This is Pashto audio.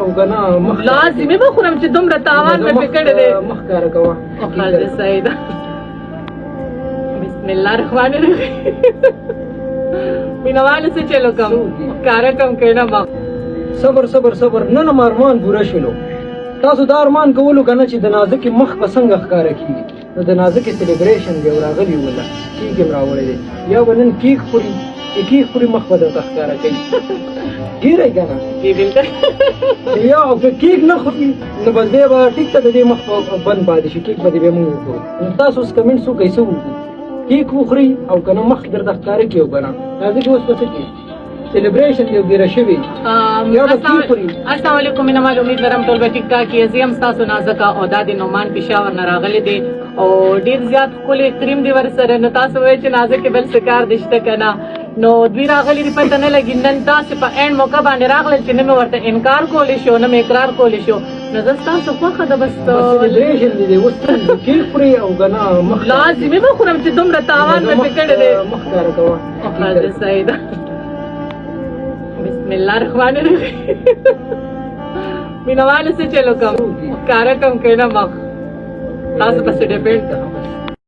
او کنه مخ لازمي به خورم چې دومره تاوان مې پې کړی دی. مخ کاره کوه. خلاص صحیح ده. بسم الله الرحمن الرحیم. مینهوالو څه چل وکړم؟ ښکاره کړم که نه مخ. صبر صبر صبر. نن هم ارمان پوره شولو. تاسو دا ارمان کولو که نه چې د نازکې مخ به څنګه ښکاره کېږي، نو د نازکې سلیبریشن به یو راغلی وله کیک یې م راوړی دی. یا به نن کیک خوري چې کیک خوري مخ به درته ښکاره کوي. ګیرئ که نه؟ یا او که کیک نه خوري نو بس بیا به ټیک ته د دې مخ به بند پاتې شي. کیک به دې بیا موږ وکړو. نو تاسو اوس کمنټس وکړئ څه وکړو، کیک وخوري او که نه مخ درته ښکاره کړي او که نه. نازکې اوس به څه کړي؟ سلیبریشن یو ګیره شوي یا به کیک خوري. السلام علیکم مینهوالو، امید لرم ټول به ټیک ټاک یې. زه یم ستاسو نازکه او دا د نعمان پېښور نه راغلی دی او ډېر زیات ښکلی کریم دی ورسره. نو تاسو وایئ چې نازکې بل څه کار دی شته که نه؟ نو دوی راغلي دي پته نه لګي. نن تاسې په اینډ موقع باندې راغلل چې نه مې ورته انکار کولی شو نه مې اقرار کولی شو. نو زه ستاسو خوښه ده بس سلیبریشن دی دی. اوس کیک خوري او که نه مخ لازمي به خورم چې دومره تاوان مې پې کړی دی. مخ کاره کوه. خلاص صحیح ده. بسم الله الرحمن الرحیم. مینهوالو څه چل وکړم؟ ښکاره کړم که نه مخ؟ تاسو پسې ډیپینډ ده.